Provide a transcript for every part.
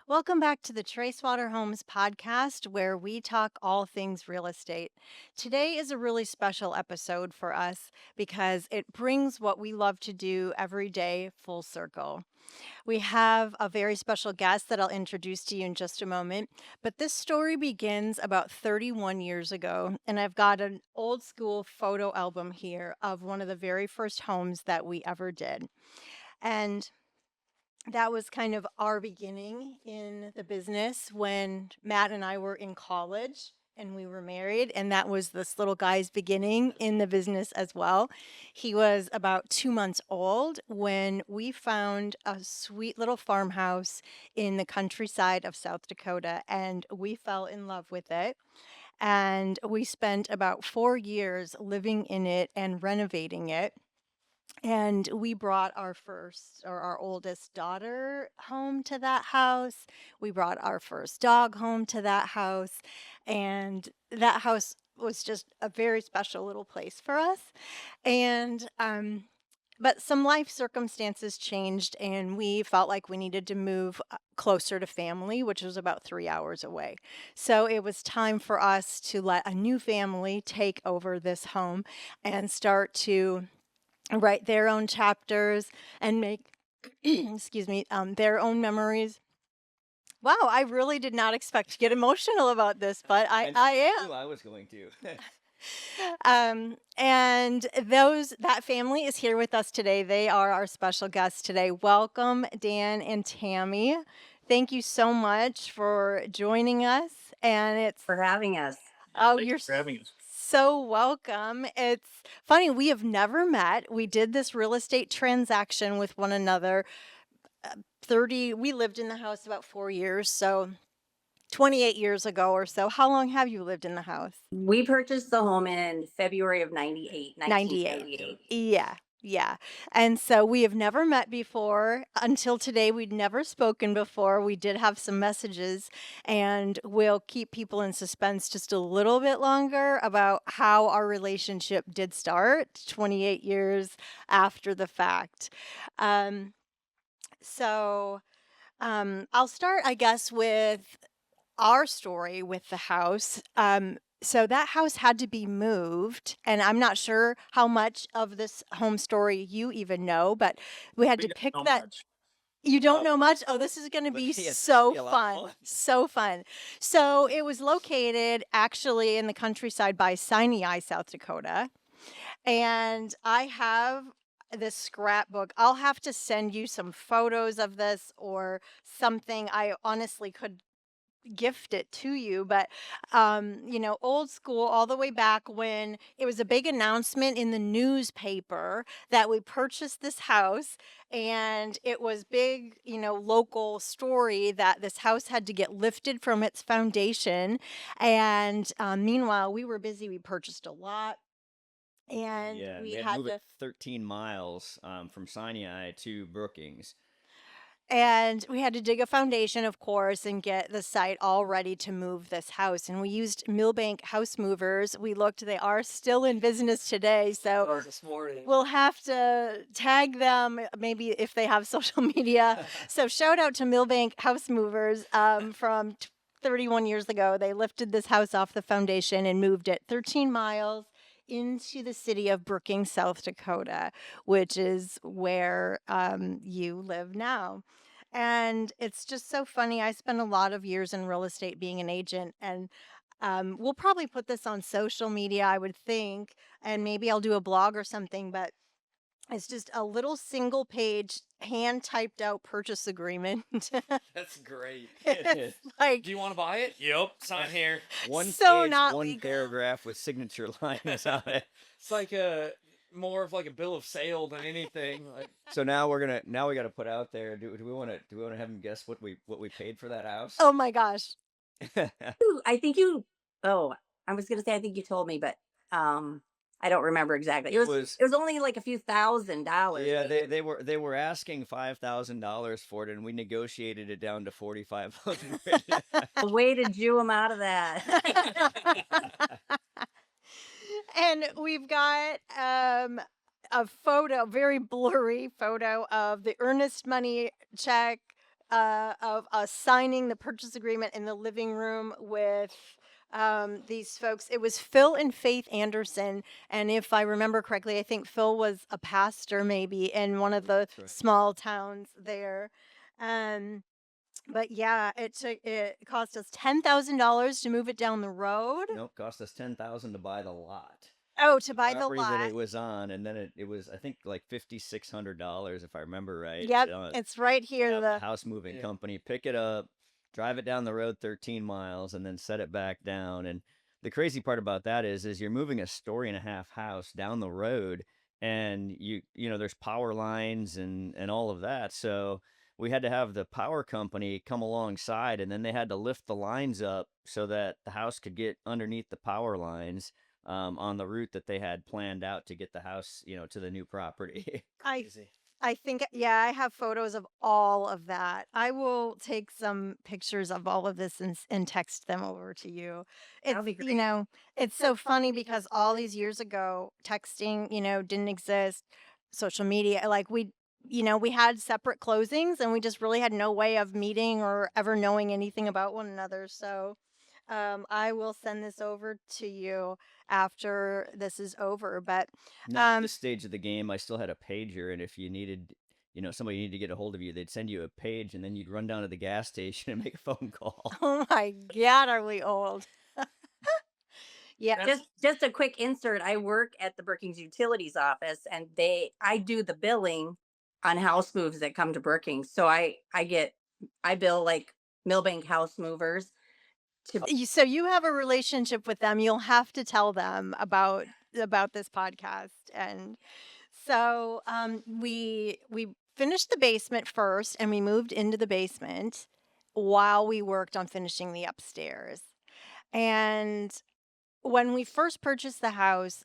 Welcome back to the Tracewater Homes podcast, where we talk all things real estate. Today is a really special episode for us because it brings what we love to do every day full circle. We have a very special guest that I'll introduce to you in just a moment, but this story begins about 31 years ago, and I've got an old school photo album here of one of the very first homes that we ever did. And that was kind of our beginning in the business when Matt and I were in college and we were married. And that was this little guy's beginning in the business as well. He was about 2 months old when we found a sweet little farmhouse in the countryside of South Dakota, and we fell in love with it. And we spent about 4 years living in it and renovating it. And we brought our first or our oldest daughter home to that house. We brought our first dog home to that house. And that house was just a very special little place for us. And, but some life circumstances changed, and we felt like we needed to move closer to family, which was about 3 hours away. So it was time for us to let a new family take over this home and start to write their own chapters and make excuse me, their own memories. Wow, I really did not expect to get emotional about this, but I I I knew I was going to. and those that family is here with us today. They are our special guests today. Welcome, Dan and Tammy. Thank you so much for joining us. And it's for having us. Oh, Thank you're you for having us. so welcome. It's funny, we have never met. We did this real estate transaction with one another. 30, we lived in the house about 4 years, so 28 years ago or so. How long have you lived in the house? We purchased the home in February of 98, 98. 1998. Yeah. Yeah. And so we have never met before. Until today, we'd never spoken before. We did have some messages, and we'll keep people in suspense just a little bit longer about how our relationship did start 28 years after the fact. Um, so I'll start, I guess, with our story with the house. So that house had to be moved, and I'm not sure how much of this home story you even know, but we had We to don't pick know that. much. You don't Uh, know much? Oh, this is going to But be yeah, this should so be a lot of fun. fun. So fun. So it was located actually in the countryside by Sinai, South Dakota. And I have this scrapbook. I'll have to send you some photos of this or something. I honestly could gift it to you, but old school, all the way back when it was a big announcement in the newspaper that we purchased this house, and it was big, local story that this house had to get lifted from its foundation. And meanwhile, we were busy. We purchased a lot, and Yeah, we we had to had move it to 13 miles from Sinai to Brookings. dig a foundation, of course, and get the site all ready to move this house. And we used Millbank house movers. We looked, they are still in business today. So Or this morning. we'll have to tag them, maybe if they have social media. So shout out to Millbank house movers from 31 years ago. They lifted this house off the foundation and moved it 13 miles into the city of Brookings, South Dakota, which is where you live now. And it's just so funny. I spent a lot of years in real estate being an agent, and we'll probably put this on social media, I would think, and maybe I'll do a blog or something, but it's just a little single page hand typed out purchase agreement. That's great. It's like Do you want to buy it? Yep. Sign here. One so page, not one legal. paragraph with signature lines on it. It's like a more of like a bill of sale than anything. Like So now we got to put out there. Do we want to have them guess what we paid for that house? Oh my gosh. Ooh, I think you. Oh, I was gonna say I think you told me, but um, I don't remember exactly. It It was was it was only like a few $1,000. Yeah, they were asking $5,000 for it, and we negotiated it down to 4,500. A way to Jew him out of that. And we've got a photo, very blurry photo of the earnest money check of us signing the purchase agreement in the living room with these folks. It was Phil and Faith Anderson, and if I remember correctly, I think Phil was a pastor maybe in one of the That's right. small towns there. Um, but yeah, it cost us $10,000 to move it down the road. Nope, cost us 10,000 to buy the lot. Oh, to The buy the property that lot. it was on, and then it was, I think, like $5,600 if I remember right. Yep, it's right here. Have the The house moving Yeah. company pick it up, drive it down the road 13 miles, and then set it back down. And the crazy part about that is you're moving a story and a half house down the road, and you know there's power lines and all of that. So we had to have the power company come alongside, and then they had to lift the lines up so that the house could get underneath the power lines on the route that they had planned out to get the house, to the new property. I Crazy. I think, yeah, I have photos of all of that. I will take some pictures of all of this and text them over to you. That'll It's, be great. it's so funny because all these years ago, texting, didn't exist, social media, like we had separate closings and we just really had no way of meeting or ever knowing anything about one another. So, I will send this over to you after this is over. But, Now, at um, this stage of the game, I still had a pager, and if you needed, somebody needed to get a hold of you, they'd send you a page, and then you'd run down to the gas station and make a phone call. oh my God, are we old? Yeah. That's Just a quick insert. I work at the Brookings Utilities office, and I do the billing on house moves that come to Brookings. So I bill like Millbank house movers to So you have a relationship with them. You'll have to tell them about this podcast. And so we finished the basement first, and we moved into the basement while we worked on finishing the upstairs. And when we first purchased the house,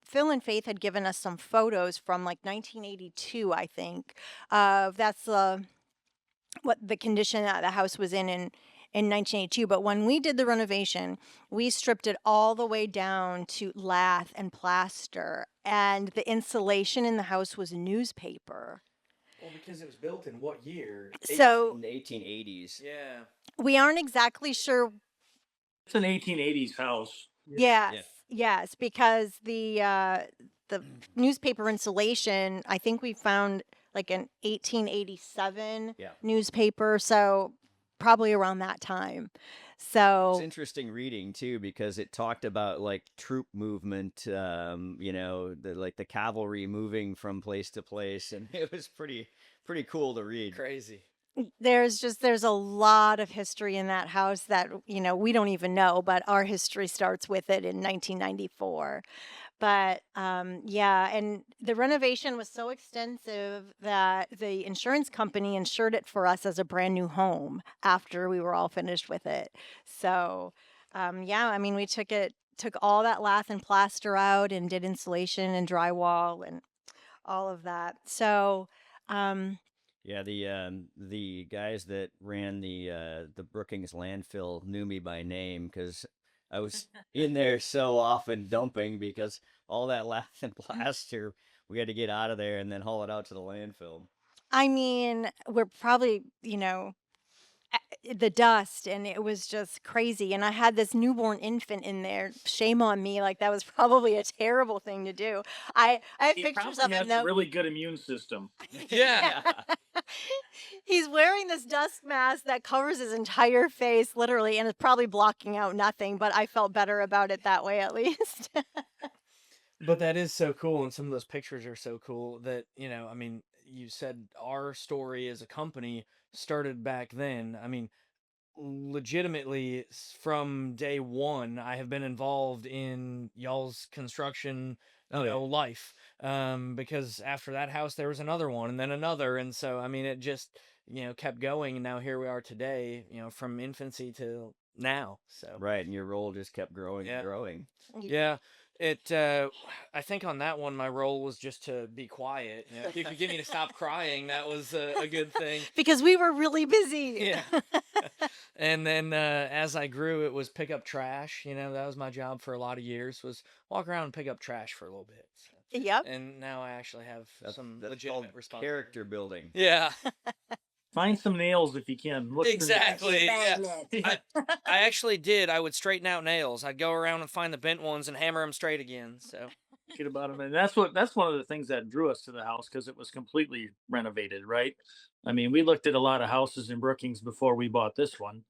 Phil and Faith had given us some photos from like 1982, I think. That's what the condition that the house was in 1982. But when we did the renovation, we stripped it all the way down to lath and plaster, and the insulation in the house was newspaper. well because it was built in what year? So In the 1880s. Yeah. we aren't exactly sure. It's an 1880s house. Yes, Yeah. yes, because the newspaper insulation, I think we found like an 1887 Yeah. newspaper, so probably around that time. It's So interesting reading too because it talked about like troop movement, the cavalry moving from place to place, and it was pretty cool to read. Crazy. there's a lot of history in that house that we don't even know, but our history starts with it in 1994. But yeah, and the renovation was so extensive that the insurance company insured it for us as a brand new home after we were all finished with it. So yeah, I mean, we took all that lath and plaster out and did insulation and drywall and all of that. So um, Yeah, the guys that ran the Brookings landfill knew me by name because I was in there so often dumping because all that lath and plaster we had to get out of there and then haul it out to the landfill. I mean, we're probably, the dust, and it was just crazy. And I had this newborn infant in there. Shame on me. Like, that was probably a terrible thing to do. I have He pictures probably of it has a though. really good immune system. Yeah. He's wearing this dust mask that covers his entire face, literally, and it's probably blocking out nothing, but I felt better about it that way at least. But that is so cool, and some of those pictures are so cool that, I mean, you said our story as a company started back then. I mean, legitimately from day one, I have been involved in y'all's construction, Oh yeah. life. Because after that house, there was another one, and then another, and so I mean, it just kept going, and now here we are today. From infancy to now. So Right, and your role just kept growing and yeah. growing. Yeah, it. I think on that one, my role was just to be quiet. If you could get me to stop crying, that was a good thing. Because we were really busy. Yeah. And then as I grew, it was pick up trash. That was my job for a lot of years. Was walk around and pick up trash for a little bit. So. Yep. And now I actually have some That's legitimate called responsibility. character building. Yeah. Find some nails if you can. Look through that. Exactly. Yeah. Magnet. I I actually did. I would straighten out nails. I'd go around and find the bent ones and hammer them straight again. So Get about them, and that's one of the things that drew us to the house because it was completely renovated, right? I mean, we looked at a lot of houses in Brookings before we bought this one,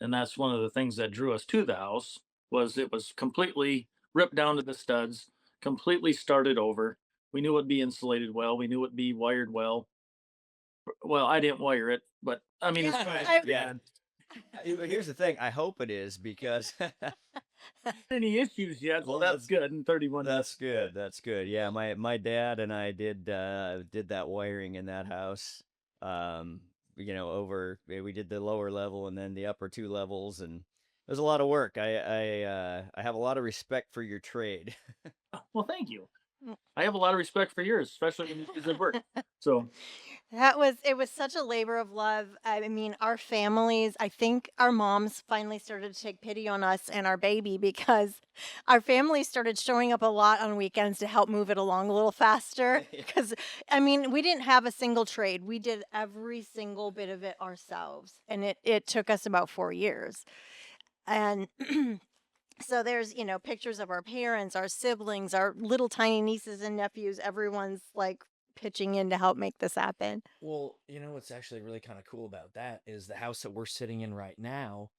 and that's one of the things that drew us to the house was it was completely ripped down to the studs, completely started over. We knew it'd be insulated well. We knew it'd be wired well. Well, I didn't wire it, but I mean, it's fine. I, Yeah. But here's the thing. I hope it is because Any issues yet? Well, well, that's good in 31 minutes. that's good. That's good. Yeah, my dad and I did that wiring in that house. Um, over we did the lower level and then the upper two levels, and it was a lot of work. I have a lot of respect for your trade. Well, thank you. I have a lot of respect for yours, especially when you use it work. So it was such a labor of love. I mean, our families, I think our moms finally started to take pity on us and our baby because our family started showing up a lot on weekends to help move it along a little faster. Because, I mean, we didn't have a single trade. We did every single bit of it ourselves. And it took us about 4 years. And so there's, pictures of our parents, our siblings, our little tiny nieces and nephews. Everyone's like pitching in to help make this happen. well, what's actually really kind of cool about that is the house that we're sitting in right now.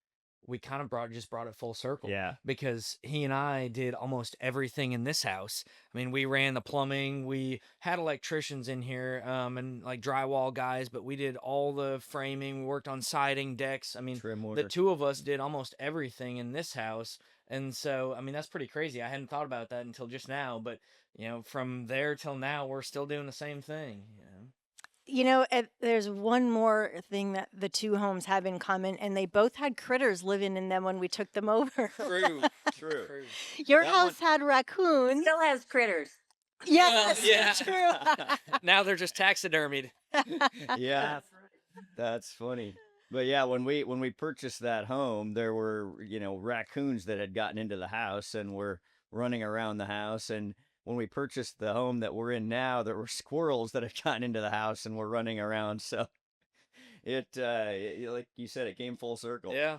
We kind of brought it full circle Yeah. because he and I did almost everything in this house. I mean, we ran the plumbing, we had electricians in here, and like drywall guys, but we did all the framing, we worked on siding, decks. I mean, Trim the work. two of us did almost everything in this house. And so, I mean, that's pretty crazy. I hadn't thought about that until just now, but from there till now, we're still doing the same thing. There's one more thing that the two homes have in common, and they both had critters living in them when we took them over. True. True. True. Your That one. house had raccoons. Still has critters. Yes, yeah. true. Now they're just taxidermied. Yeah. That's funny. But yeah, when we purchased that home, there were, raccoons that had gotten into the house and were running around the house. And when we purchased the home that we're in now, there were squirrels that had gotten into the house and were running around. So like you said, it came full circle. Yeah.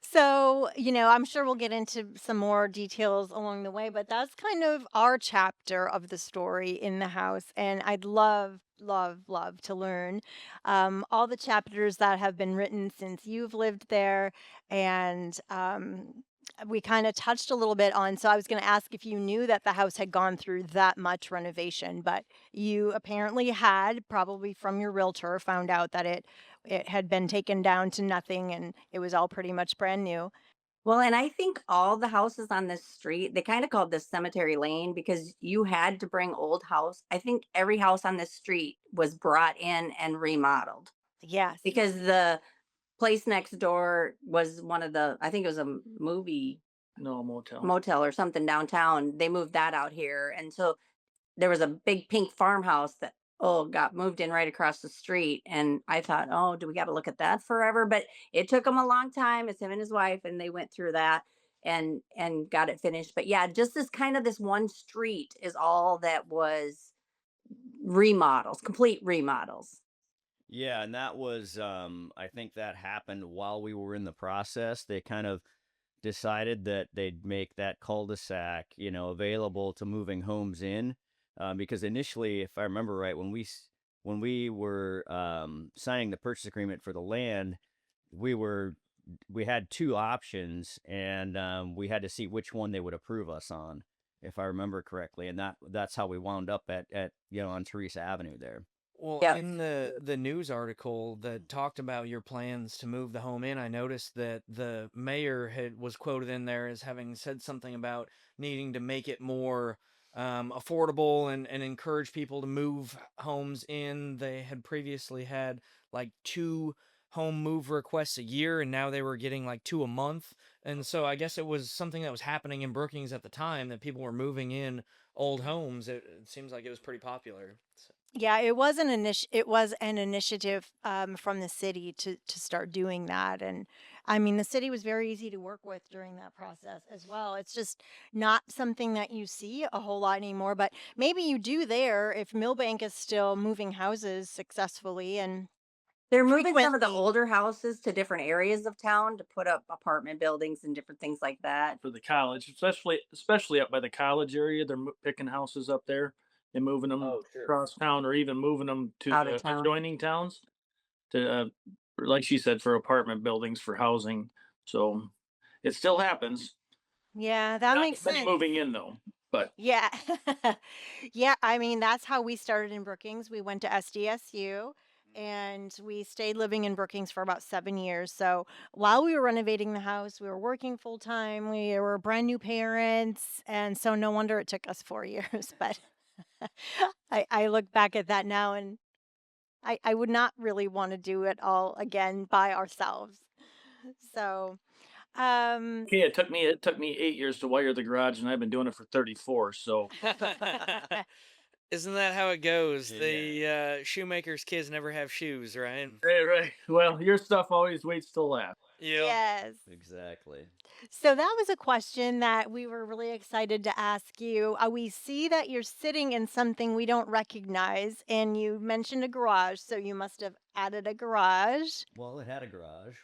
So, I'm sure we'll get into some more details along the way, but that's kind of our chapter of the story in the house. And I'd love, love, love to learn all the chapters that have been written since you've lived there. And we kind of touched a little bit on, so I was going to ask if you knew that the house had gone through that much renovation, but you apparently had, probably from your realtor, found out that it had been taken down to nothing and it was all pretty much brand new. Well, and I think all the houses on this street, they kind of called this cemetery lane because you had to bring old house. I think every house on this street was brought in and remodeled Yes. because the place next door was one of the, I think it was a movie no motel. motel or something downtown. They moved that out here. And so there was a big pink farmhouse that got moved in right across the street, and I thought, oh, do we got to look at that forever? But it took him a long time. It's him and his wife, and they went through that and got it finished. But yeah, just this one street is all that was remodels, complete remodels. Yeah, and that was I think that happened while we were in the process. They kind of decided that they'd make that cul-de-sac, available to moving homes in, because initially, if I remember right, when we were signing the purchase agreement for the land, we were we had two options, and we had to see which one they would approve us on, if I remember correctly, and that's how we wound up at on Teresa Avenue there. Well, Yeah. in the news article that talked about your plans to move the home in, I noticed that the mayor was quoted in there as having said something about needing to make it more affordable and encourage people to move homes in. They had previously had like two home move requests a year, and now they were getting like two a month. And so I guess it was something that was happening in Brookings at the time that people were moving in old homes. It seems like it was pretty popular. So. Yeah, it was an initiative from the city to start doing that. And I mean, the city was very easy to work with during that process as well. It's just not something that you see a whole lot anymore, but maybe you do there if Millbank is still moving houses successfully. And They're moving some of the frequently. older houses to different areas of town to put up apartment buildings and different things like that. for the college, especially up by the college area. They're picking houses up there and moving them Oh, sure. across town, or even moving them to Out of the town. adjoining towns to, like she said, for apartment buildings for housing. So it still happens. Yeah, that Not makes as many sense. moving in though, but Yeah. Yeah, I mean, that's how we started in Brookings. We went to SDSU and we stayed living in Brookings for about 7 years. So, while we were renovating the house, we were working full time. We were brand new parents, and so no wonder it took us 4 years, but I look back at that now and I would not really wanna do it all again by ourselves. So, um okay, it took me 8 years to wire the garage, and I've been doing it for 34. So Isn't that how it goes? Yeah. The shoemaker's kids never have shoes, right? right, right. Well, your stuff always waits till last. Yep. Yes. Exactly. So that was a question that we were really excited to ask you. We see that you're sitting in something we don't recognize, and you mentioned a garage, so you must have added a garage, Well, it had a garage.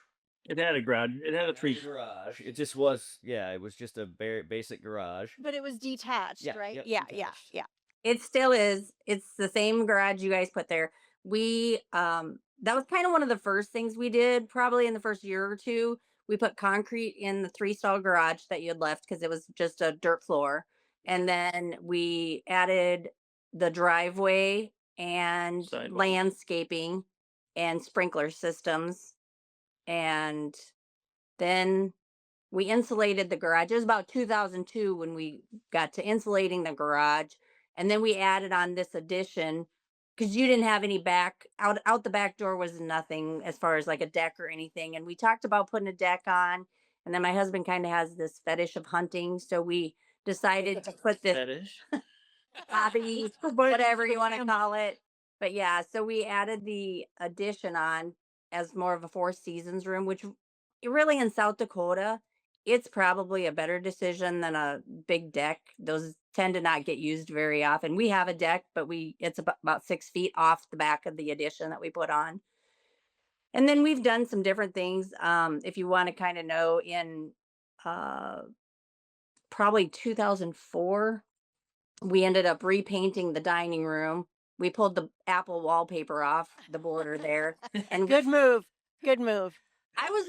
It had a garage. It had a It had three. a garage. It just was, yeah, it was just a very basic garage. but it was detached, Yeah, right? yep, Yeah, yeah, detached. yeah. It still is. It's the same garage you guys put there. We that was kind of one of the first things we did probably in the first year or two. We put concrete in the three-stall garage that you had left because it was just a dirt floor. And then we added the driveway and Sidewalk. landscaping and sprinkler systems. And then we insulated the garage. It was about 2002 when we got to insulating the garage. And then we added on this addition because you didn't have any back out the back door was nothing as far as like a deck or anything. And we talked about putting a deck on. And then my husband kind of has this fetish of hunting. So we decided to put this Fetish. hobby, whatever you want to call it. But yeah, so we added the addition on as more of a Four Seasons room, which really in South Dakota, it's probably a better decision than a big deck. Those tend to not get used very often. We have a deck, but it's about 6 feet off the back of the addition that we put on. And then we've done some different things. If you want to kind of know, in uh, probably 2004, we ended up repainting the dining room. We pulled the Apple wallpaper off the border there, and Good move. Good move. I was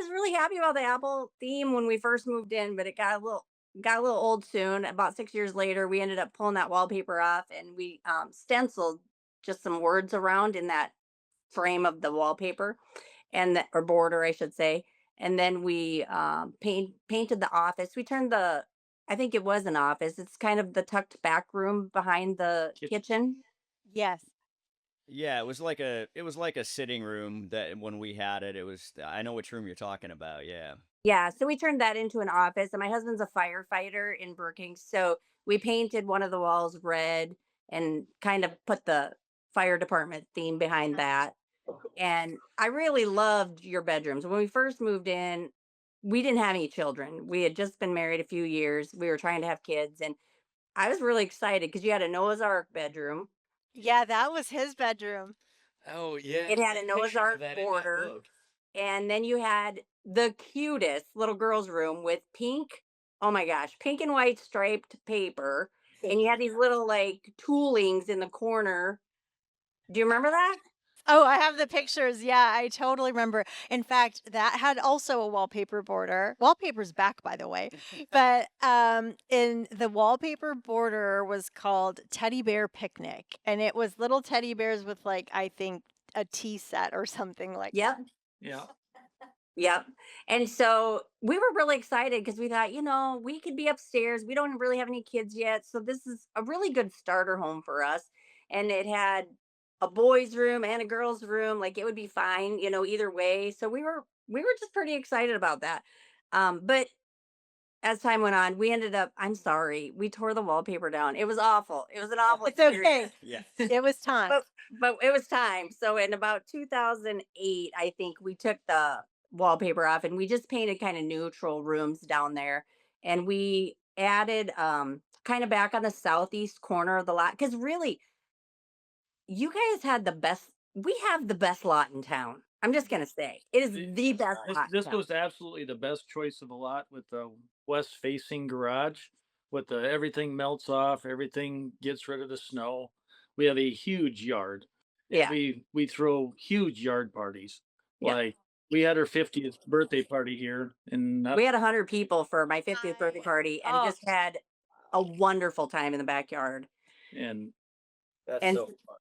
really happy about the Apple theme when we first moved in, but it got a little old soon. About 6 years later, we ended up pulling that wallpaper off, and we stenciled just some words around in that frame of the wallpaper, and or border, I should say. And then we painted the office. We turned the, I think it was an office. It's kind of the tucked back room behind the Kitchen. kitchen. Yes. Yeah, it was like a sitting room that when we had it, it was I know which room you're talking about, yeah. Yeah, so we turned that into an office. And my husband's a firefighter in Brookings, so we painted one of the walls red and kind of put the fire department theme behind that. And I really loved your bedrooms. When we first moved in, we didn't have any children. We had just been married a few years. We were trying to have kids, and I was really excited because you had a Noah's Ark bedroom. Yeah, that was his bedroom. Oh yeah, It had a there's Noah's pictures of Ark that in that border, book. and then you had the cutest little girl's room with pink, oh my gosh, pink and white striped paper, and you had these little like toolings in the corner. Do you remember that? Oh, I have the pictures. Yeah, I totally remember. In fact, that had also a wallpaper border. Wallpaper's back, by the way. But in the wallpaper border was called Teddy Bear Picnic. And it was little teddy bears with like, I think, a tea set or something like Yep. that. Yeah. Yep. And so we were really excited because we thought, we could be upstairs. We don't really have any kids yet. So this is a really good starter home for us. And it had a boys' room and a girls' room. Like it would be fine, either way. So we were just pretty excited about that. But as time went on, we ended up, I'm sorry, we tore the wallpaper down. It was awful. It was an awful It's okay. experience. Yeah. It was time. But it was time. So in about 2008, I think we took the wallpaper off and we just painted kind of neutral rooms down there. And we added kind of back on the southeast corner of the lot, because really you guys had the we have the best lot in town. I'm just gonna say it is It- the best This lot in this town. was absolutely the best choice of a lot with the west facing garage, with the everything melts off, everything gets rid of the snow. We have a huge yard. Yeah, We throw huge yard parties. yeah. Like we had our 50th birthday party here, and We had 100 people for my 50th birthday Nice. party, and Oh, just had a wonderful time in the backyard. and that's And so fun.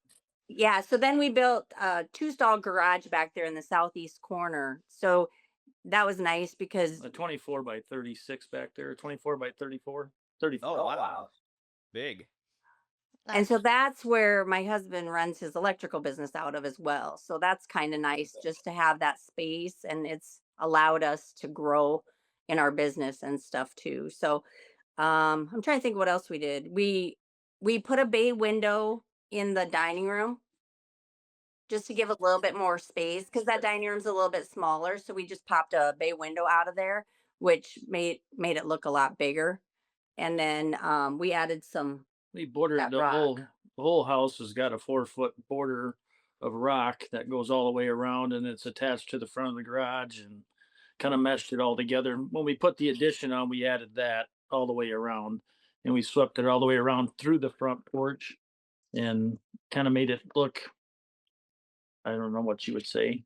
yeah, so then we built a two-stall garage back there in the southeast corner. So that was nice because A 24 by 36 back there, 24 by 34, 34. Oh, wow. Big. and nice. so that's where my husband runs his electrical business out of as well. So that's kind of nice just to have that space, and it's allowed us to grow in our business and stuff too. So I'm trying to think what else we did. We put a bay window in the dining room just to give a little bit more space because that dining room's a little bit smaller. So we just popped a bay window out of there, which made it look a lot bigger. And then we added some We bordered that rock. the whole house has got a 4-foot border of rock that goes all the way around, and it's attached to the front of the garage and kind of meshed it all together. When we put the addition on, we added that all the way around, and we swept it all the way around through the front porch and kind of made it look, I don't know what you would say,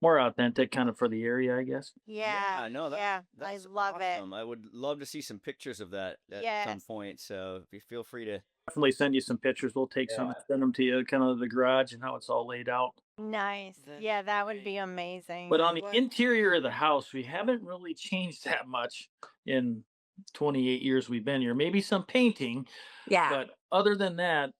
more authentic kind of for the area, I guess. Yeah, Yeah, no, yeah, I that's love it. awesome. I would love to see some pictures of that at some Yes. point. So if you feel free to. Definitely send you some pictures. We'll take some and send them to you, kind of the garage and how it's all laid out. Nice. That's Yeah, that would be great. But amazing. on the What? interior of the house, we haven't really changed that much in 28 years we've been here. Maybe some painting, Yeah. but other than that,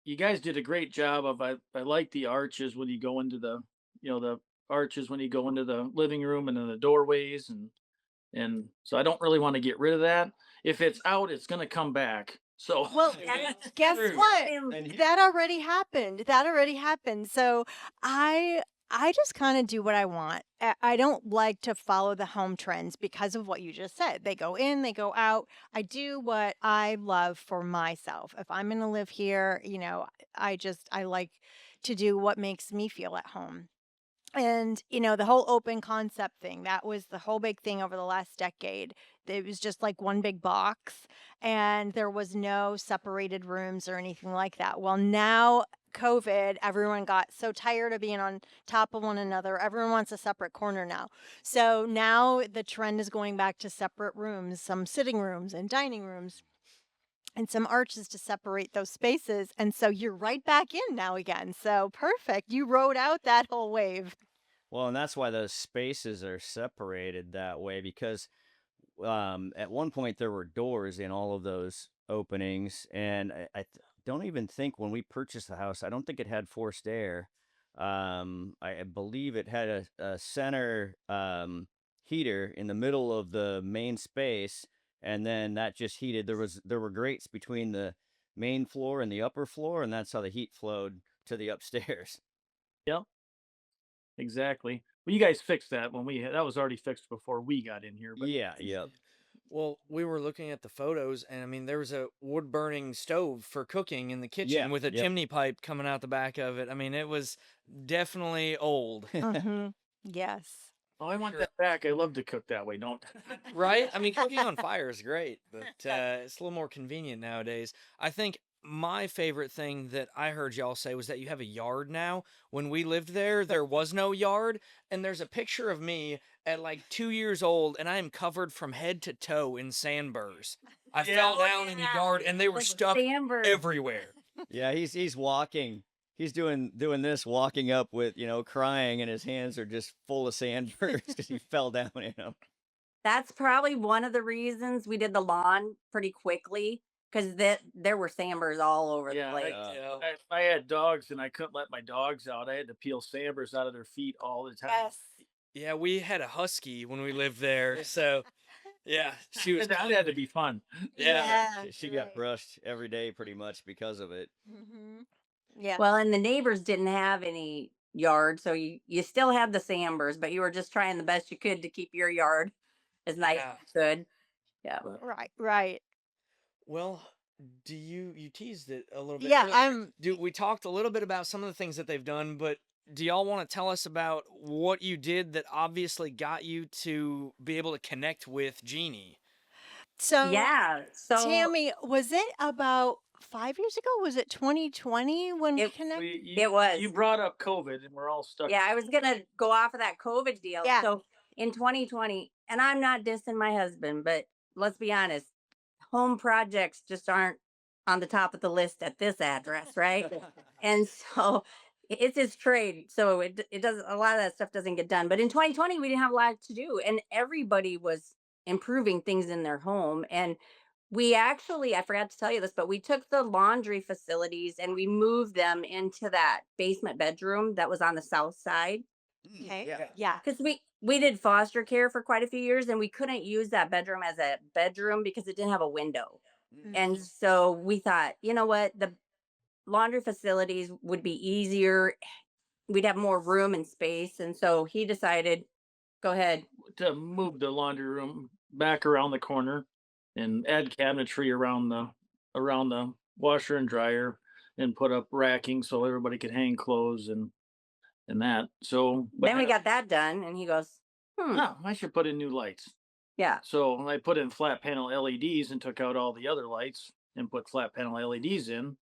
you guys did a great job of I like the arches when you go into the the arches when you go into the living room and then the doorways and so I don't really want to get rid of that. If it's out, it's gonna come back. So Well, That's guess True. what? And here, That already happened. That already happened. So I I just kind of do what I want. I don't like to follow the home trends because of what you just said. They go in, they go out. I do what I love for myself. If I'm going to live here, I like to do what makes me feel at home. And, the whole open concept thing, that was the whole big thing over the last decade. It was just like one big box, and there was no separated rooms or anything like that. Well, now, COVID, everyone got so tired of being on top of one another. Everyone wants a separate corner now. So now the trend is going back to separate rooms, some sitting rooms and dining rooms, and some arches to separate those spaces. And so you're right back in now again. So perfect. You rode out that whole wave. well, and that's why those spaces are separated that way because at one point there were doors in all of those openings, and don't even think when we purchased the house, I don't think it had forced air. I believe it had a center heater in the middle of the main space, and then that just heated. There were grates between the main floor and the upper floor, and that's how the heat flowed to the upstairs. yeah, exactly. Well, you guys fixed that when that was already fixed before we got in here, but Yeah, yep. Well, we were looking at the photos, and I mean, there was a wood burning stove for cooking in the Yeah, kitchen with a yep. chimney pipe coming out the back of it. I mean, it was definitely old, Mhm. Yes. oh, I want that back. I love to cook that way. Don't. right? I mean, cooking on fire is great, but it's a little more convenient nowadays. I think my favorite thing that I heard y'all say was that you have a yard now. When we lived there, there was no yard, and there's a picture of me at like 2 years old, and I am covered from head to toe in sandburrs. I Yeah. fell Oh down in the yeah. yard, and they were Like stuck Sandberg. everywhere. Yeah, he's walking. He's doing this, walking up with, crying, and his hands are just full of sandburrs because he fell down in them. That's probably one of the reasons we did the lawn pretty quickly because there were sandburs all over the Yeah, place. Yeah. I had dogs and I couldn't let my dogs out. I had to peel sandburs out of their feet all the time. Yes. Yeah, we had a husky when we lived there, so yeah, she was. That had to be fun. Yeah. Yeah. She got Right. brushed every day pretty much because of it. Mhm. Yeah. Well, and the neighbors didn't have any yard, so you still had the sandburs, but you were just trying the best you could to keep your yard as nice Yeah. as you could. Yeah. But Right. Right. Well, you teased it a little bit Yeah. earlier. I'm. We talked a little bit about some of the things that they've done, but do y'all want to tell us about what you did that obviously got you to be able to connect with Jeannie? So, Yeah. So Tammy, was it about 5 years ago? Was it 2020 when we it connected? it was. You brought up COVID, and we're all stuck. Yeah, I was gonna go off of that COVID deal. Yeah. So in 2020, and I'm not dissing my husband, but let's be honest, home projects just aren't on the top of the list at this address, right? And so it's his trade. So it does, a lot of that stuff doesn't get done. But in 2020, we didn't have a lot to do, and everybody was improving things in their home. And we actually, I forgot to tell you this, but we took the laundry facilities and we moved them into that basement bedroom that was on the south side, Okay. Yeah. Yeah. because we did foster care for quite a few years and we couldn't use that bedroom as a bedroom because it didn't have a window. And Mhm. so we thought, you know what, the laundry facilities would be easier. We'd have more room and space. And so he decided, go ahead. To move the laundry room back around the corner and add cabinetry around the washer and dryer and put up racking so everybody could hang clothes and that. So, but Then we got that done. And he goes, hmm, oh, I should put in new lights. yeah. So I put in flat panel LEDs and took out all the other lights and put flat panel LEDs in.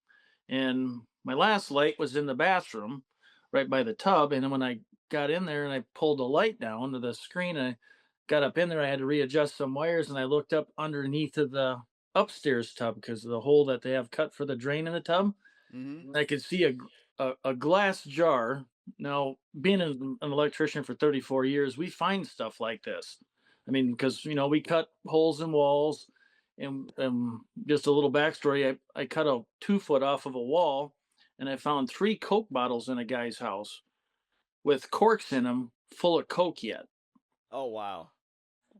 And my last light was in the bathroom right by the tub. And then when I got in there and I pulled the light down to the screen, I got up in there, I had to readjust some wires and I looked up underneath of the upstairs tub because of the hole that they have cut for the drain in the tub. Mm-hmm. I could see a glass jar. Now, being an electrician for 34 years, we find stuff like this. I mean, because we cut holes in walls, and just a little backstory: I cut a 2 foot off of a wall, and I found 3 Coke bottles in a guy's house with corks in them, full of Coke yet. Oh wow.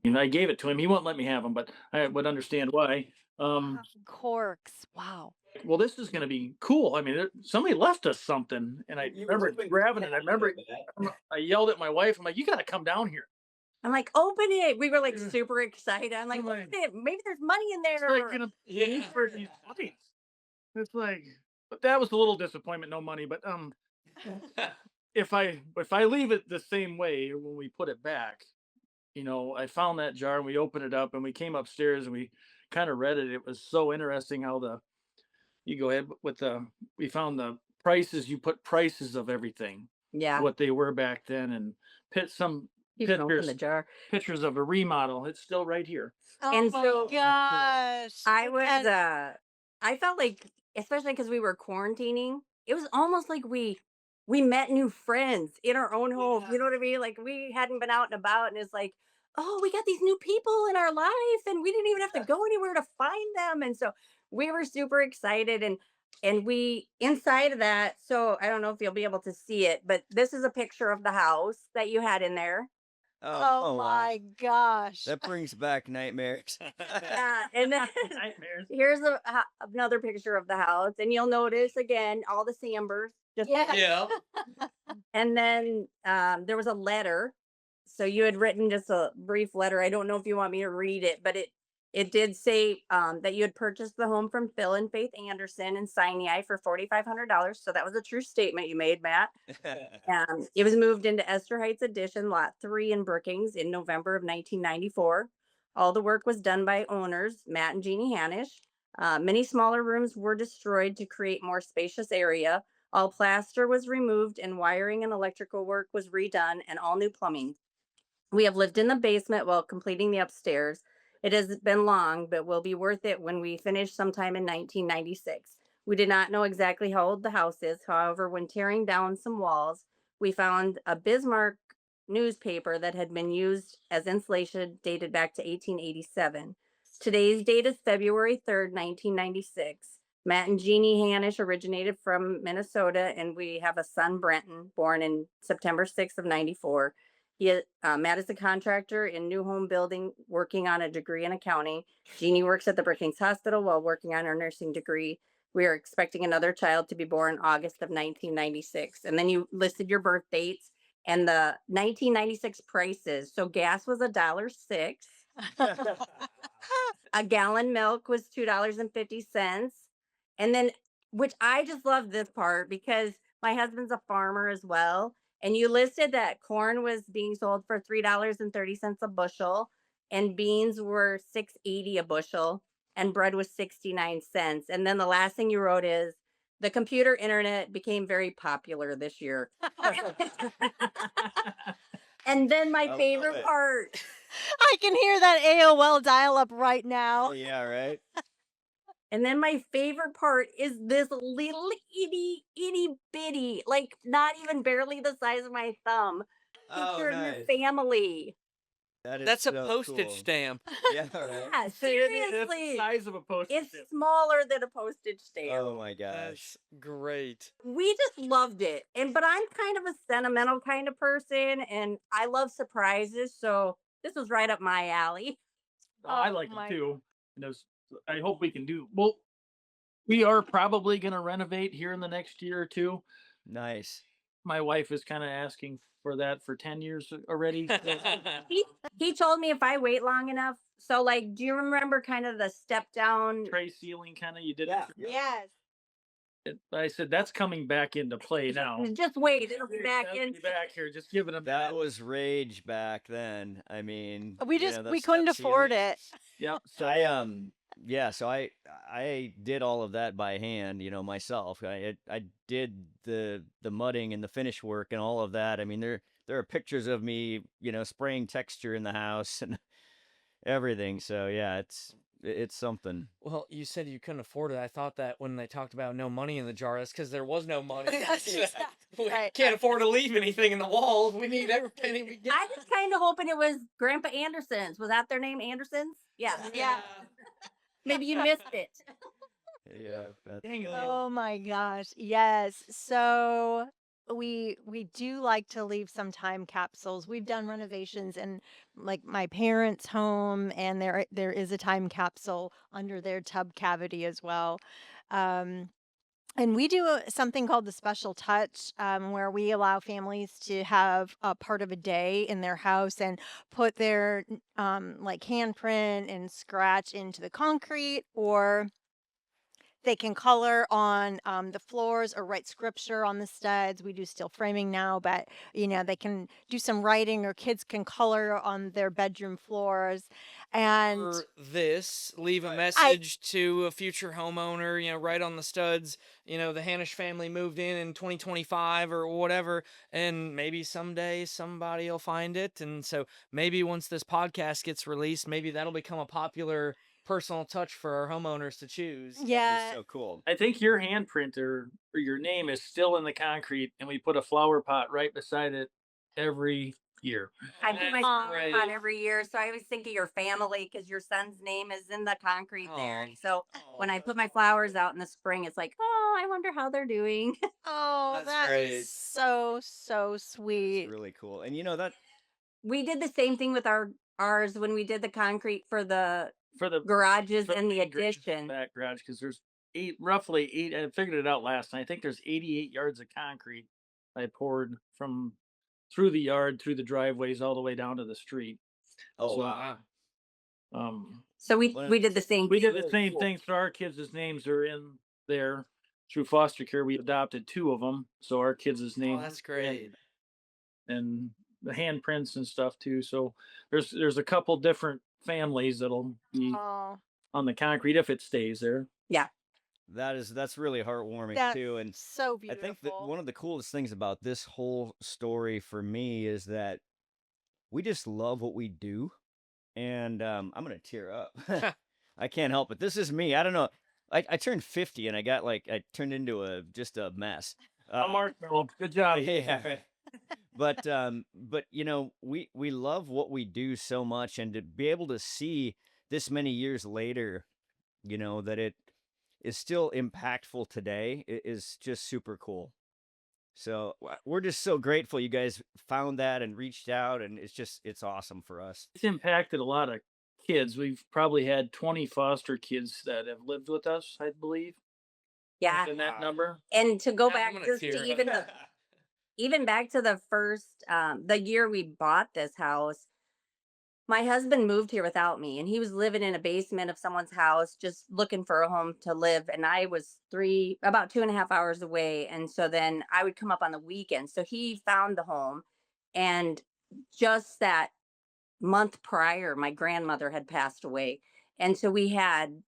And I gave it to him. He won't let me have them, but I would understand why. Wow. Corks. Wow. Well, this is going to be cool. I mean, somebody left us something, and I remember grabbing it. I remember I yelled at my wife. I'm like, "You got to come down here." I'm like, open it. We were like Yeah. super excited. I'm like, I'm open like, it. Maybe there's money in it's like there. gonna Yeah. for these lights. It's like, but that was a little disappointment. No money, but if I leave it the same way when we put it back, I found that jar and we opened it up and we came upstairs and we kind of read it. It was so interesting how you go ahead with we found the prices. You put prices of everything, Yeah. what they were back then, and some You can open the pictures jar. pictures of a remodel. It's still right here. Oh And my so gosh. I was, And I felt like, especially because we were quarantining, it was almost like we met new friends in our own home. You know what I mean? Like we hadn't been out and about, and it's like, oh, we got these new people in our life, and we didn't even have to go anywhere to find them. And so we were super excited, and we inside of that. So I don't know if you'll be able to see it, but this is a picture of the house that you had in there. Oh, oh oh wow. my gosh. That brings back nightmares. Yeah, and then Nightmares. here's another picture of the house, and you'll notice again all the Sambers. Just Yeah. Yeah. and then there was a letter. So you had written just a brief letter. I don't know if you want me to read it, but it did say that you had purchased the home from Phil and Faith Anderson in Sinai for $4,500. So that was a true statement you made, Matt. It was moved into Esther Heights Addition, Lot 3 in Brookings in November of 1994. All the work was done by owners, Matt and Jeannie Hanisch. Many smaller rooms were destroyed to create more spacious area. All plaster was removed and wiring and electrical work was redone and all new plumbing. We have lived in the basement while completing the upstairs. It has been long, but will be worth it when we finish sometime in 1996. We did not know exactly how old the house is. However, when tearing down some walls, we found a Bismarck newspaper that had been used as insulation dated back to 1887. Today's date is February 3rd, 1996. Matt and Jeannie Hanisch originated from Minnesota, and we have a son, Brenton, born in September 6th of 94. Matt is a contractor in new home building, working on a degree in accounting. Jeannie works at the Brookings Hospital while working on her nursing degree. We are expecting another child to be born August of 1996. And then you listed your birth dates and the 1996 prices. So gas was $1.06. A gallon milk was $2.50. And then, which I just love this part because My husband's a farmer as well. And you listed that corn was being sold for $3.30 a bushel, and beans were 6.80 a bushel, and bread was 69 cents. And then the last thing you wrote is the computer internet became very popular this year. And then my I love favorite it. part. I can hear that AOL dial up right now. Yeah, right. And then my favorite part is this little itty bitty, like not even barely the size of my thumb, Oh, picture of your nice. family. That is That's a so postage cool. stamp. Yeah, right. Yeah, It's the seriously. size of a postage It's stamp. smaller than a postage stamp. Oh my gosh. That's great. We just loved it. But I'm kind of a sentimental kind of person, and I love surprises, so this was right up my alley. Oh, I Oh like my. it too. And I hope we can do well. We are probably going to renovate here in the next year or two. Nice. My wife is kind of asking for that for 10 years already. So He he told me if I wait long enough. So like, do you remember kind of the step down? tray ceiling kind of you did Yeah. it. Yes. I said that's coming back into play now. Just wait, it'll be back That'll in. be back here. Just giving them That was rage back then. I mean, We that couldn't step afford ceiling. it. Yep. So I did all of that by hand, myself. I did the mudding and the finish work and all of that. I mean, there are pictures of me, spraying texture in the house and everything. So yeah, it's something. Well, you said you couldn't afford it. I thought that when they talked about no money in the jar, that's because there was no money. That's You know, exactly we right. can't afford to leave anything in the walls. We need every penny we get. I was kind of hoping it was Grandpa Anderson's. Was that their name, Anderson's? Yeah. Yeah. Maybe you missed it. Yeah. dang it. Oh my gosh. Yes. So we do like to leave some time capsules. We've done renovations in like my parents' home, and there is a time capsule under their tub cavity as well. Um and we do something called the special touch, where we allow families to have a part of a day in their house and put their like handprint and scratch into the concrete, or they can color on the floors or write scripture on the studs. We do steel framing now, but they can do some writing, or kids can color on their bedroom floors. And For this, leave a Right. message to a future homeowner, right on the studs, the Hanish family moved in 2025 or whatever, and maybe someday somebody will find it. And so maybe once this podcast gets released, maybe that'll become a popular personal touch for our homeowners to choose. That'd yeah, be so cool. I think your handprint or your name is still in the concrete, and we put a flower pot right beside it every year. I put my Aw. flower pot every year, so I always think of your family because your son's name is in the concrete there. Aw. So when I put my flowers out in the spring, it's like, oh, I wonder how they're doing. oh, That's that great. is so It's sweet. really cool. And that We did the same thing with ours when we did the concrete for the For the garages for and the main addition. back garage, because there's roughly eight. I figured it out last night. I think there's 88 yards of concrete I poured from through the yard, through the driveways, all the way down to the street. oh So, wow. So we Well, we did the same we thing. did the same thing. So our kids' names are in there through foster care. We adopted two of them, so our kids' Oh, names that's great. and the handprints and stuff too. So there's a couple different families that'll be Oh, on the concrete if it stays there. Yeah. That's really heartwarming that's too. And so I think that beautiful. one of the coolest things about this whole story for me is that we just love what we do. And I'm gonna tear up. I can't help it. This is me. I don't know. I turned 50 and I turned into just a mess. A marshmallow. Good job. Yeah. Right. But we love what we do so much, and to be able to see this many years later, that it is still impactful today is just super cool. So we're just so grateful you guys found that and reached out, and it's awesome for us. It's impacted a lot of kids. We've probably had 20 foster kids that have lived with us, I believe, Yeah. in that number. And to go I'm back gonna just to tear even back to the first the year we bought this house, My husband moved here without me, and he was living in a basement of someone's house, just looking for a home to live. And I was about 2.5 hours away. And so then I would come up on the weekend. So he found the home. And just that month prior, my grandmother had passed away. And so we had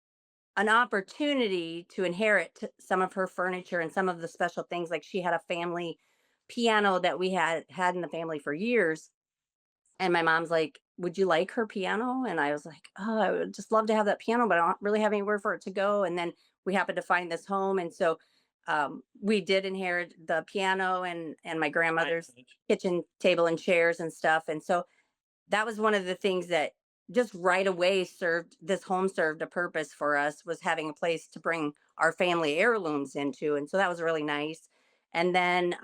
an opportunity to inherit some of her furniture and some of the special things. Like she had a family piano that we had in the family for years, and my mom's like, "Would you like her piano?" And I was like, "Oh, I would just love to have that piano, but I don't really have anywhere for it to go." And then we happened to find this home, and so we did inherit the piano and my grandmother's Nice. kitchen table and chairs and stuff. And so that was one of the things that just right away served this home served a purpose for us, was having a place to bring our family heirlooms into. And so that was really nice. And then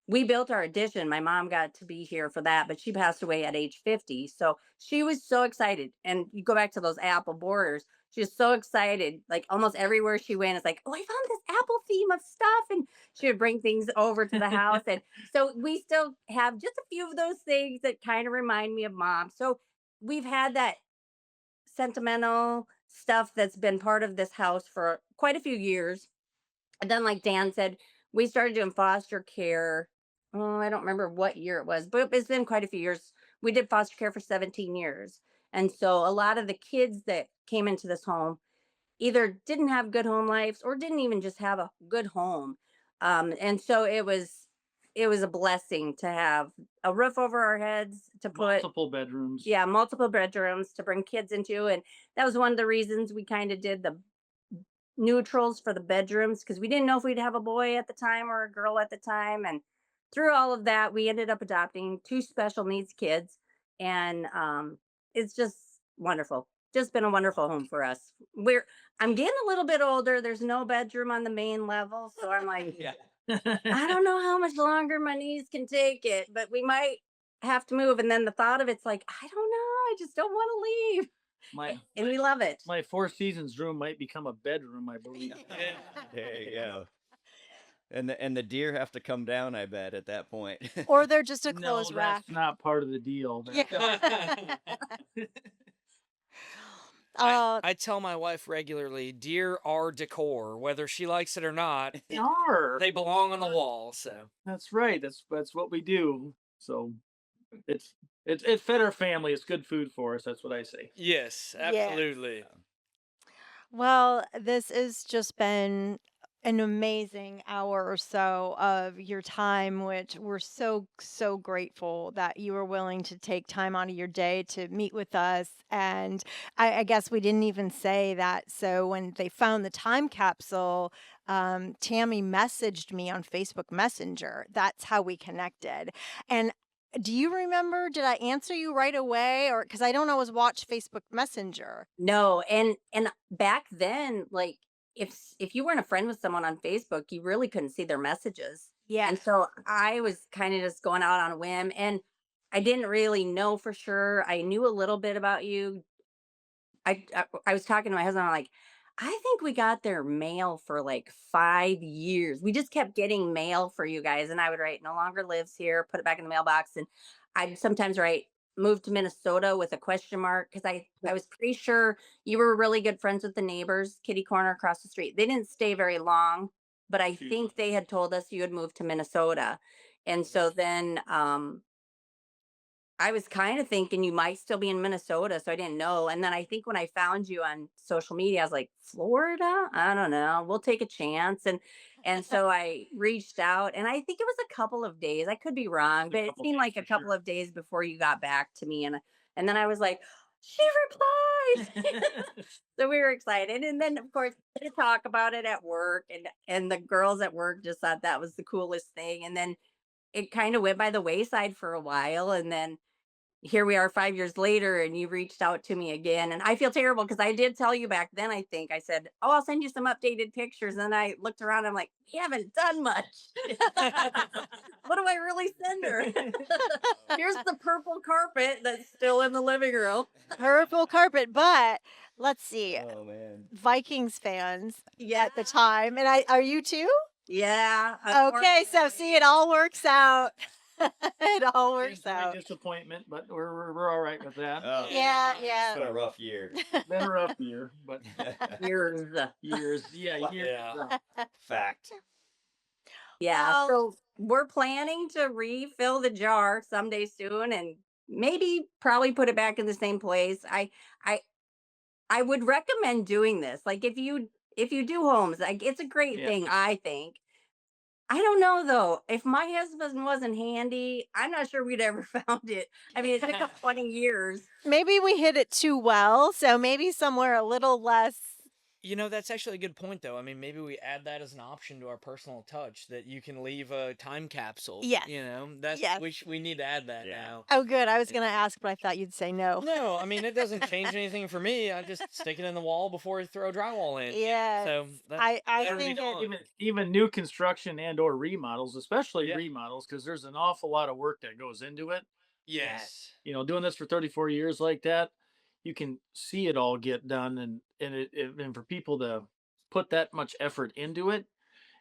we built our addition. My mom got to be here for that, but she passed away at age 50. So she was so excited. And you go back to those apple borders. She was so excited. Like almost everywhere she went, it's like, "Oh, I found this apple theme of stuff." And she would bring things over to the house. And so we still have just a few of those things that kind of remind me of mom. So we've had that sentimental stuff that's been part of this house for quite a few years. And then, like Dan said, we started doing foster care. Oh, I don't remember what year it was, but it's been quite a few years. We did foster care for 17 years. And so a lot of the kids that came into this home either didn't have good home lives or didn't even just have a good home. And so it was a blessing to have a roof over our heads, to put, Multiple bedrooms. yeah, multiple bedrooms to bring kids into. And that was one of the reasons we kind of did the neutrals for the bedrooms, because we didn't know if we'd have a boy at the time or a girl at the time. And through all of that, we ended up adopting two special needs kids. And it's just wonderful. Just been a wonderful home for us. I'm getting a little bit older. There's no bedroom on the main level. So I'm like, Yeah. I don't know how much longer my knees can take it, but we might have to move. And then the thought of it's like, I don't know. I just don't want to leave. my And we love it. my Four Seasons room might become a bedroom, I believe. There you go. And the deer have to come down, I bet, at that point. Or they're just a No, clothes rack. that's not part of the deal. Yeah. I, uh, I tell my wife regularly, deer are decor, whether she likes it or not. They are. They belong on the wall. So That's right. That's what we do. So it fed our family. It's good food for us. That's what I say. yes, Yeah. absolutely. well, this has just been an amazing hour or so of your time, which we're so, so grateful that you were willing to take time out of your day to meet with us. And I guess we didn't even say that. So when they found the time capsule, Tammy messaged me on Facebook Messenger. That's how we connected. And do you remember? Did I answer you right away? Or because I don't always watch Facebook Messenger. No, and back then, like if you weren't a friend with someone on Facebook, you really couldn't see their messages. Yeah. And so I was kind of just going out on a whim, and I didn't really know for sure. I knew a little bit about you. I was talking to my husband. I'm like, I think we got their mail for like 5 years. We just kept getting mail for you guys, and I would write "no longer lives here," put it back in the mailbox, and I'd sometimes write "moved to Minnesota" with a question mark, because I was pretty sure you were really good friends with the neighbors, kitty corner across the street. They didn't stay very long, but I Few think months. they had told us you had moved to Minnesota, and so then I was kind of thinking you might still be in Minnesota, so I didn't know. And then I think when I found you on social media, I was like, Florida? I don't know. We'll take a chance. And so I reached out, and I think it was a couple of days. I could be wrong, A but it couple seemed days like a for couple sure. of days before you got back to me. And then I was like, she replied. So we were excited. And then of course to talk about it at work, and the girls at work just thought that was the coolest thing. And then it kind of went by the wayside for a while, and then here we are 5 years later, and you reached out to me again. And I feel terrible because I did tell you back then. I think I said, "Oh, I'll send you some updated pictures." And then I looked around, I'm like, we haven't done much. What do I really send her? Here's the purple carpet that's still in the living room. Purple carpet, but let's see. Oh man. Vikings fans Yeah. at the time. And are you too? Yeah. Okay, so see, it all works out. It all works It's my out. disappointment, but we're all right with that. Oh, Yeah, it's yeah. been a rough year. Been a rough year, but Years. years, yeah, Well, years. Yeah. Fact. Yeah. Well, So we're planning to refill the jar someday soon and maybe probably put it back in the same place. I I would recommend doing this. Like if you do homes, like it's a great Yeah. thing, I think. I don't know though. If my husband wasn't handy, I'm not sure we'd ever found it. I mean, it took us 20 years. maybe we hit it too well, so maybe somewhere a little less. That's actually a good point, though. I mean, maybe we add that as an option to our personal touch that you can leave a time capsule. Yes. That's Yes. we need to add that Yeah. now. Oh, good. I was going to ask, but I thought you'd say no. No, I mean it doesn't change anything for me. I just stick it in the wall before you throw drywall in. Yes. So that I turns think it it, on. Even new construction and or remodels, especially Yeah. remodels, because there's an awful lot of work that goes into it. Yes. Doing this for 34 years like that, you can see it all get done, and for people to put that much effort into it,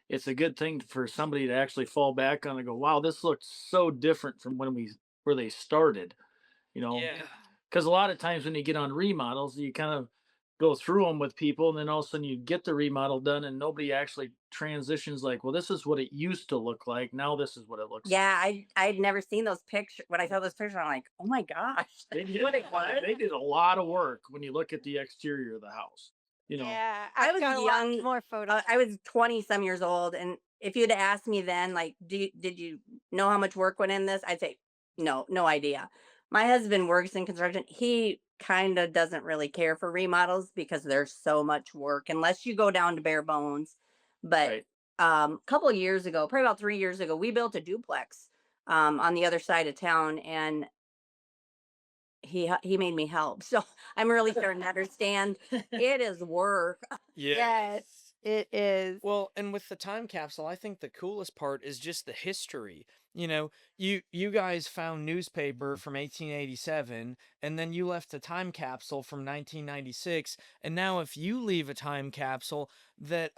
it's a good thing for somebody to actually fall back on and go, wow, this looks so different from where they started. You know, Yeah. because a lot of times when you get on remodels, you kind of go through them with people, and then all of a sudden you get the remodel done, and nobody actually transitions like, well, this is what it used to look like. Now this is what it looks like. Yeah, I'd never seen those pictures. When I saw those pictures, I'm like, oh my gosh. They did, What it was. they did a lot of work when you look at the exterior of the house. yeah, I I've was got a young. lot more photos. I was 20 some years old, and if you'd asked me then, like, did you know how much work went in this? I'd say, no, no idea. My husband works in construction. He kind of doesn't really care for remodels because there's so much work, unless you go down to bare bones. But Right. a couple of years ago, probably about 3 years ago, we built a duplex on the other side of town, and he made me help. So I'm really starting to understand it is work. Yes, it is. Well, and with the time capsule, I think the coolest part is just the history. You guys found newspaper from 1887, and then you left a time capsule from 1996, and now if you leave a time capsule, that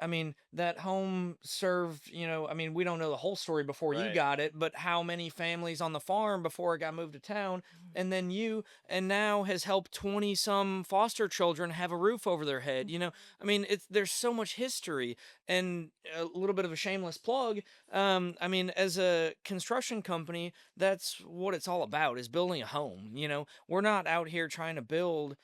home served, we don't know the whole story before you Right. got it, but how many families on the farm before it got moved to town, and then and now has helped 20 some foster children have a roof over their head. There's so much history, and a little bit of a shameless plug. As a construction company, that's what it's all about, is building a home. We're not out here trying to build,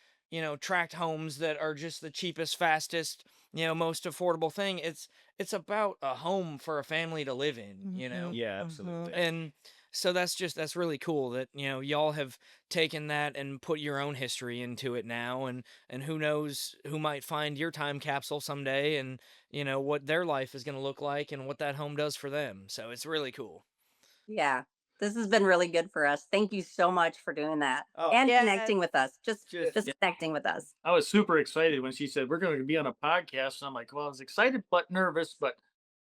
tract homes that are just the cheapest, fastest, most affordable thing. It's about a home for a family to live in. Yeah, absolutely. And so that's really cool that, y'all have taken that and put your own history into it now, and who knows who might find your time capsule someday, and what their life is going to look like and what that home does for them. So it's really cool. Yeah. This has been really good for us. Thank you so much for doing that Oh, and Yes. connecting with us. Just Just connecting with us. I was super excited when she said we're going to be on a podcast, and I'm like, well, I was excited but nervous, but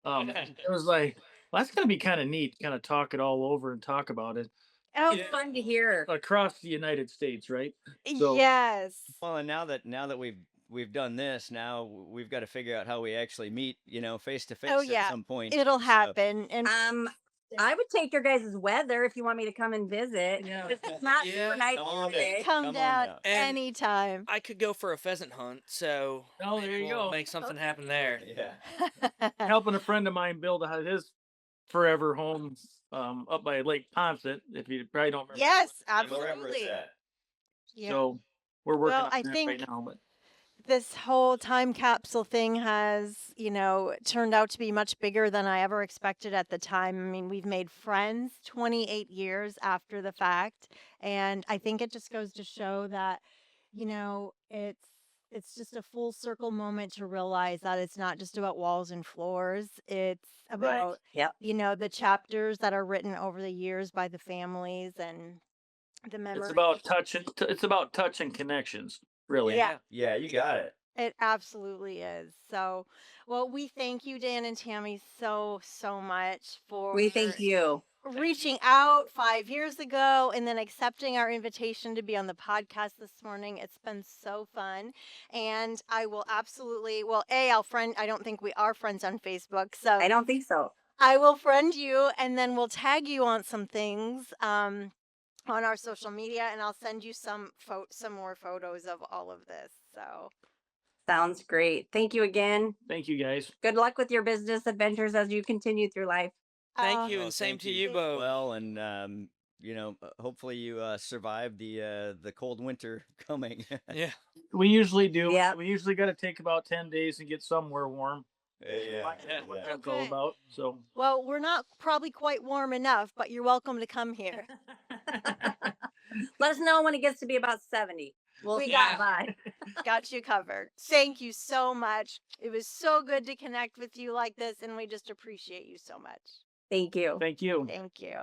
it was like, well, that's going to be kind of neat, kind of talk it all over and talk about it Oh, Yeah. fun to hear. across the United States, right? So Yes. well, and now that we've done this, now we've got to figure out how we actually meet, face to face Oh, at yeah. some point. It'll So, happen. And I would take your guys' weather if you want me to come and visit. Yeah. It's not Yeah. super nice come on today. down. come Come on down down. And anytime. I could go for a pheasant hunt, so Oh, there you we'll go. make something happen there. Yeah. Helping a friend of mine build his forever home up by Lake Poncet. If you probably don't remember. Yes, Wherever it's absolutely. at. Yeah. So we're working Well, on I that think right now. But this whole time capsule thing has, turned out to be much bigger than I ever expected at the time. I mean, we've made friends 28 years after the fact, and I think it just goes to show that, it's just a full circle moment to realize that it's not just about walls and floors. It's about, Yep. the chapters that are written over the years by the families and the memories. it's about touch and connections, really. Yeah. Yeah, you got it. It absolutely is. So, well, we thank you, Dan and Tammy, so, so much for We thank you. reaching out 5 years ago and then accepting our invitation to be on the podcast this morning. It's been so fun. And I will absolutely, well, I don't think we are friends on Facebook. So I don't think so. I will friend you, and then we'll tag you on some things on our social media, and I'll send you some more photos of all of this. So Sounds great. Thank you again. Thank you guys. Good luck with your business adventures as you continue through life. Thank uh, you, Well, and same thank to you you thank- both. well, and hopefully you survive the cold winter coming. Yeah. We usually do. Yep. We usually got to take about 10 days and get somewhere warm. Yeah, That's what yeah. that's all Okay. about. So well, we're not probably quite warm enough, but you're welcome to come here. Let us know when it gets to be about 70. We'll We stop got by. got you covered. Thank you so much. It was so good to connect with you like this, and we just appreciate you so much. Thank you. thank you. Thank you.